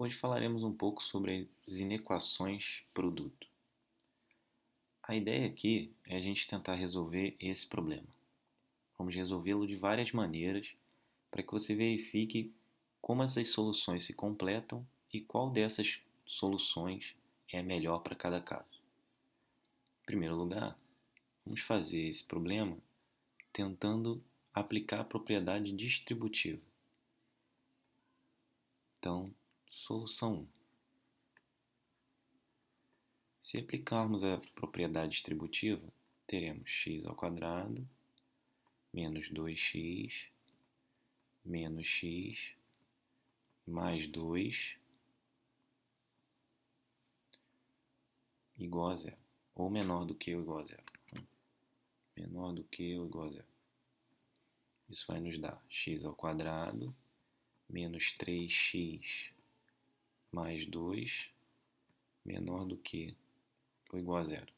Hoje falaremos um pouco sobre as inequações produto. A ideia aqui é a gente tentar resolver esse problema. Vamos resolvê-lo de várias maneiras para que você verifique como essas soluções se completam e qual dessas soluções é a melhor para cada caso. Em primeiro lugar, vamos fazer esse problema tentando aplicar a propriedade distributiva. Então, solução 1. Se aplicarmos a propriedade distributiva, teremos x² menos 2x menos x mais 2 igual a zero, ou menor do que ou igual a zero. Menor do que ou igual a zero. Isso vai nos dar x² menos 3x mais 2 menor do que ou igual a zero.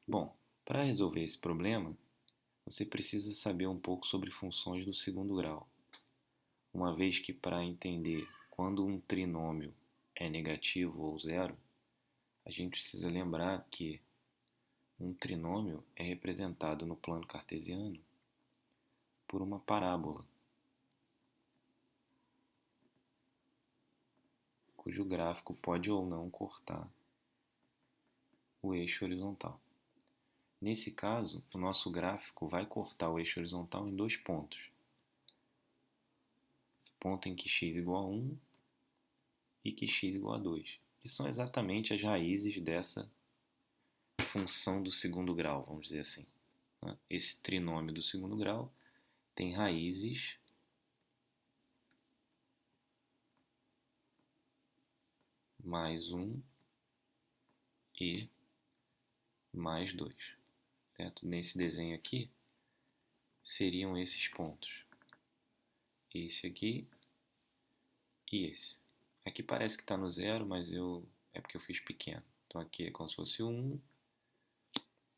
Bom, para resolver esse problema, você precisa saber um pouco sobre funções do segundo grau, uma vez que para entender quando um trinômio é negativo ou zero, a gente precisa lembrar que um trinômio é representado no plano cartesiano por uma parábola, cujo gráfico pode ou não cortar o eixo horizontal. Nesse caso, o nosso gráfico vai cortar o eixo horizontal em dois pontos. Ponto em que x igual a 1 e que x igual a 2, que são exatamente as raízes dessa função do segundo grau, vamos dizer assim. Esse trinômio do segundo grau tem raízes mais 1 e mais 2. Certo? Nesse desenho aqui, seriam esses pontos. Esse aqui e esse. Aqui parece que está no zero, mas é porque eu fiz pequeno. Então aqui é como se fosse o 1.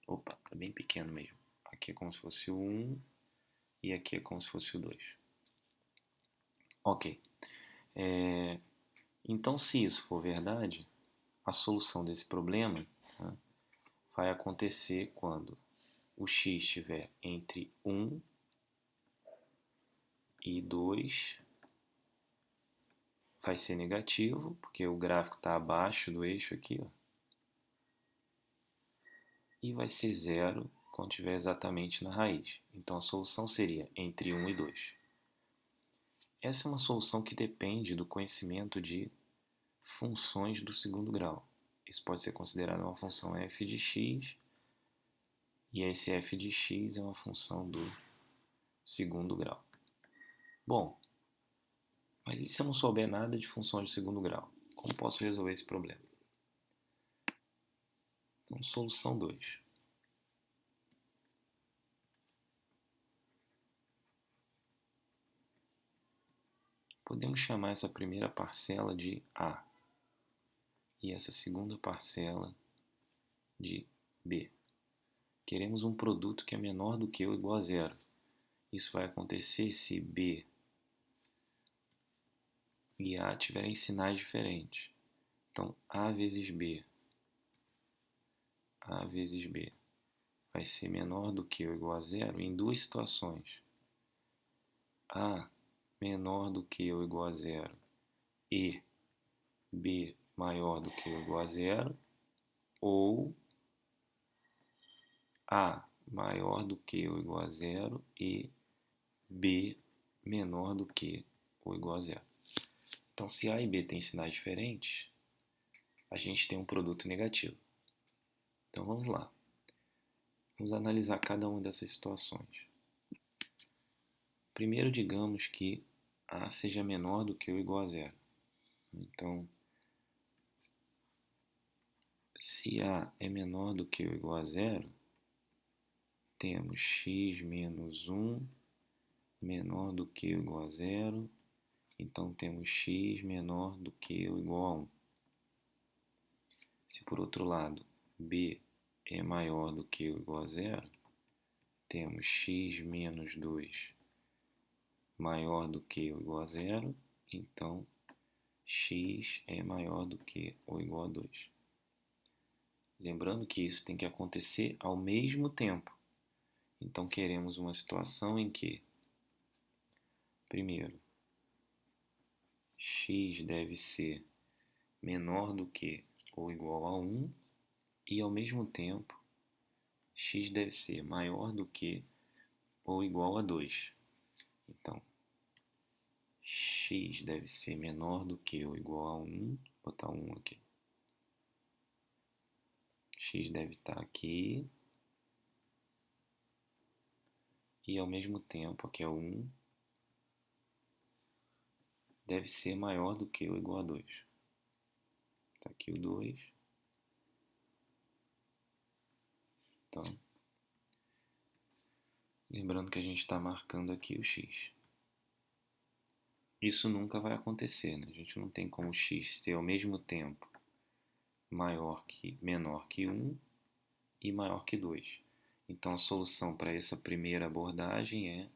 Opa, está bem pequeno mesmo. Aqui é como se fosse o 1 e aqui é como se fosse o 2. Ok. Então, se isso for verdade, a solução desse problema, né, vai acontecer quando o x estiver entre 1 e 2, vai ser negativo, porque o gráfico está abaixo do eixo aqui, ó, e vai ser zero quando estiver exatamente na raiz. Então, a solução seria entre 1 e 2. Essa é uma solução que depende do conhecimento de funções do segundo grau. Isso pode ser considerado uma função f de x, e esse f de x é uma função do segundo grau. Bom, mas e se eu não souber nada de funções de segundo grau? Como posso resolver esse problema? Então, solução 2. Podemos chamar essa primeira parcela de A e essa segunda parcela de B. Queremos um produto que é menor do que ou igual a zero. Isso vai acontecer se B e A tiverem sinais diferentes. Então, A vezes B vai ser menor do que ou igual a zero em duas situações. A menor do que ou igual a zero e B maior do que ou igual a zero, ou A maior do que ou igual a zero e B menor do que ou igual a zero. Então, se A e B têm sinais diferentes, a gente tem um produto negativo. Então, vamos lá. Vamos analisar cada uma dessas situações. Primeiro, digamos que A seja menor do que ou igual a zero. Então, se A é menor do que ou igual a zero, temos x menos 1 menor do que ou igual a zero. Então, temos x menor do que ou igual a 1. Se, por outro lado, B é maior do que ou igual a zero, temos x menos 2 maior do que ou igual a zero. Então, x é maior do que ou igual a 2. Lembrando que isso tem que acontecer ao mesmo tempo. Então, queremos uma situação em que, primeiro, x deve ser menor do que ou igual a 1 e, ao mesmo tempo, x deve ser maior do que ou igual a 2. Então, x deve ser menor do que ou igual a 1, vou botar 1 aqui. X deve estar aqui. E, ao mesmo tempo, aqui é 1, deve ser maior do que ou igual a 2. Está aqui o 2. Então, lembrando que a gente está marcando aqui o x. Isso nunca vai acontecer, né? A gente não tem como x ser ao mesmo tempo menor que 1 e maior que 2. Então, a solução para essa primeira abordagem é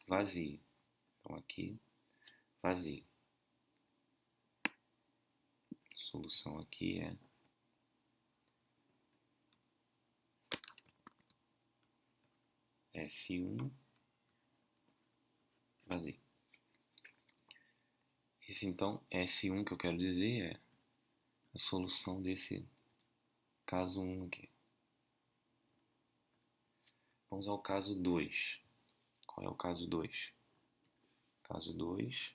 vazio. Então, aqui, vazio. A solução aqui é S1, vazio. Esse, então, S1 que eu quero dizer é a solução desse caso 1 aqui. Vamos ao caso 2. Qual é o caso 2? Caso 2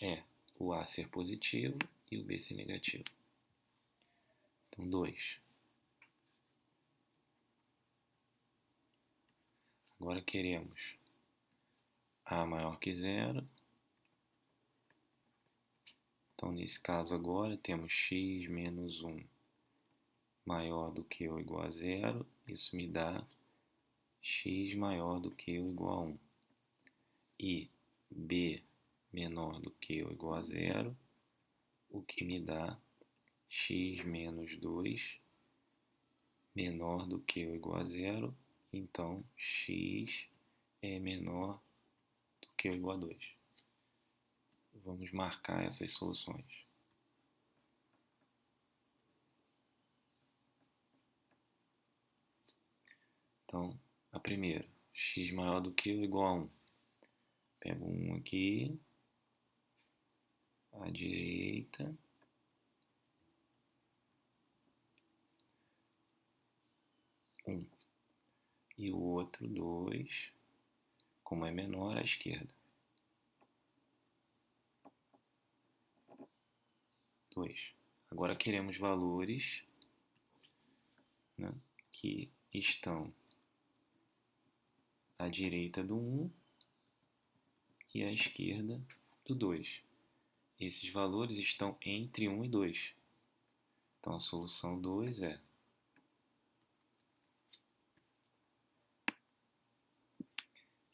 é o A ser positivo e o B ser negativo. Então, 2. Agora queremos A maior que 0. Então, nesse caso agora, temos x menos 1 maior do que ou igual a 0. Isso me dá x maior do que ou igual a 1. E b menor do que ou igual a 0, o que me dá x menos 2 menor do que ou igual a 0. Então, x é menor do que ou igual a 2. Vamos marcar essas soluções. Então, a primeira, x maior do que ou igual a 1. Pego 1 aqui, à direita, e o outro 2, como é menor, à esquerda. 2. Agora queremos valores, né, que estão à direita do 1 e à esquerda do 2. Esses valores estão entre 1 e 2. Então, a solução 2 é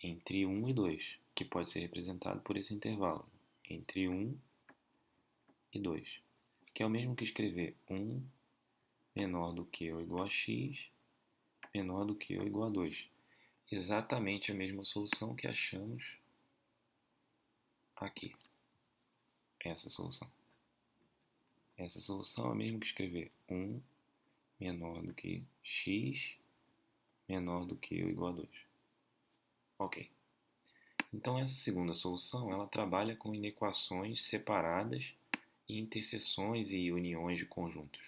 entre 1 e 2, que pode ser representado por esse intervalo, entre 1 e 2, que é o mesmo que escrever 1 menor do que ou igual a x, menor do que ou igual a 2. Exatamente a mesma solução que achamos aqui. Essa solução. Essa solução é o mesmo que escrever 1 menor do que x, menor do que ou igual a 2. Ok. Então, essa segunda solução, ela trabalha com inequações separadas e interseções e uniões de conjuntos.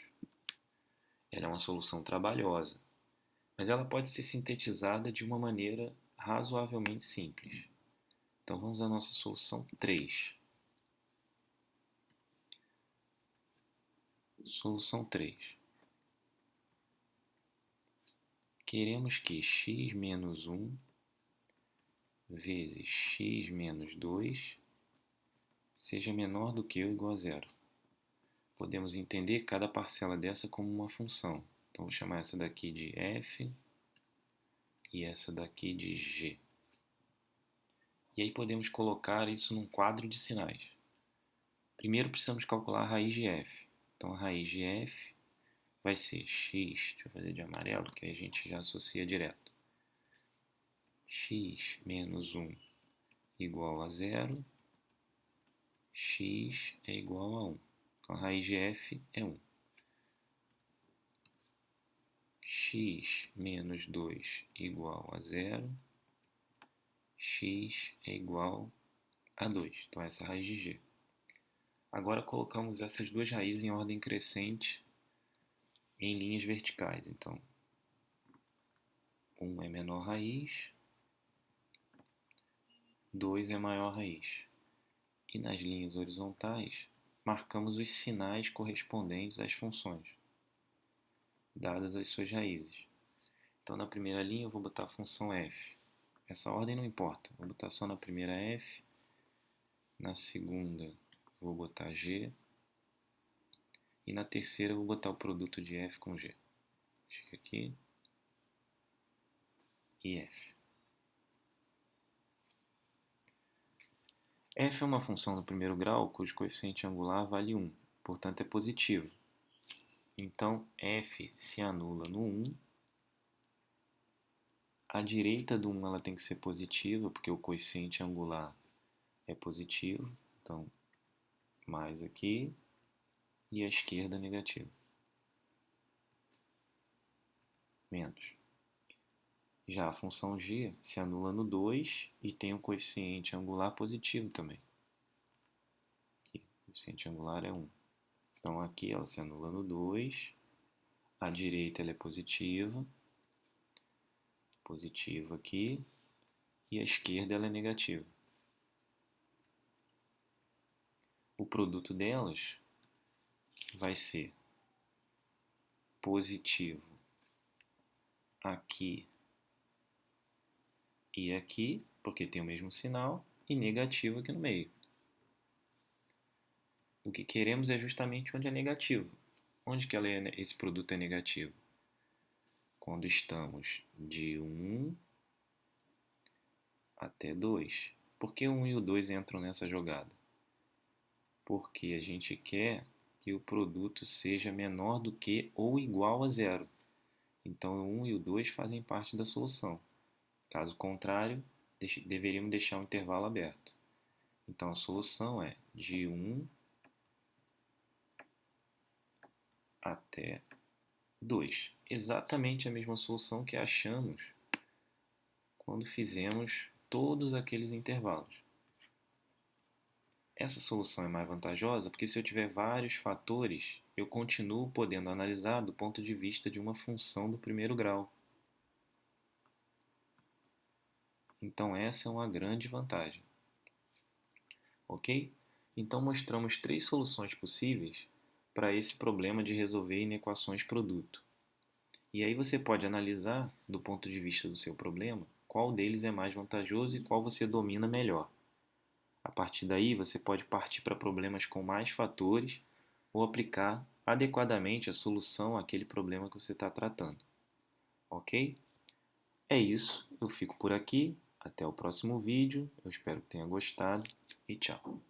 Ela é uma solução trabalhosa, mas ela pode ser sintetizada de uma maneira razoavelmente simples. Então, vamos à nossa solução 3. Solução 3. Queremos que x menos 1 vezes x menos 2 seja menor do que ou igual a 0. Podemos entender cada parcela dessa como uma função. Então, vou chamar essa daqui de f e essa daqui de g. E aí podemos colocar isso num quadro de sinais. Primeiro precisamos calcular a raiz de f. Então, a raiz de f vai ser x, deixa eu fazer de amarelo, que aí a gente já associa direto. X menos 1 igual a 0, x é igual a 1. Então, a raiz de f é 1. X menos 2 igual a 0, x é igual a 2. Então, essa é a raiz de g. Agora, colocamos essas duas raízes em ordem crescente em linhas verticais. Então, 1 é menor raiz, 2 é maior raiz. E nas linhas horizontais, marcamos os sinais correspondentes às funções, dadas as suas raízes. Então, na primeira linha, eu vou botar a função f. Essa ordem não importa, vou botar só na primeira f, na segunda vou botar g, e na terceira vou botar o produto de f com g. G aqui e f. F é uma função do primeiro grau cujo coeficiente angular vale 1, portanto é positivo. Então, f se anula no 1. A direita do 1 ela tem que ser positiva, porque o coeficiente angular é positivo. Então, mais aqui. E a esquerda negativa. Menos. Já a função g se anula no 2 e tem um coeficiente angular positivo também. Aqui, o coeficiente angular é 1. Então, aqui ela se anula no 2. A direita ela é positiva. Positiva aqui. E a esquerda ela é negativa. O produto delas vai ser positivo aqui e aqui, porque tem o mesmo sinal, e negativo aqui no meio. O que queremos é justamente onde é negativo. Onde que esse produto é negativo? Quando estamos de 1 até 2. Por que o 1 e o 2 entram nessa jogada? Porque a gente quer que o produto seja menor do que ou igual a 0. Então, o 1 e o 2 fazem parte da solução. Caso contrário, deveríamos deixar um intervalo aberto. Então, a solução é de 1 até 2. Exatamente a mesma solução que achamos quando fizemos todos aqueles intervalos. Essa solução é mais vantajosa porque se eu tiver vários fatores, eu continuo podendo analisar do ponto de vista de uma função do primeiro grau. Então essa é uma grande vantagem. Ok? Então mostramos 3 soluções possíveis para esse problema de resolver inequações produto. E aí você pode analisar, do ponto de vista do seu problema, qual deles é mais vantajoso e qual você domina melhor. A partir daí, você pode partir para problemas com mais fatores ou aplicar adequadamente a solução àquele problema que você está tratando. Ok? É isso, eu fico por aqui. Até o próximo vídeo. Eu espero que tenha gostado e tchau.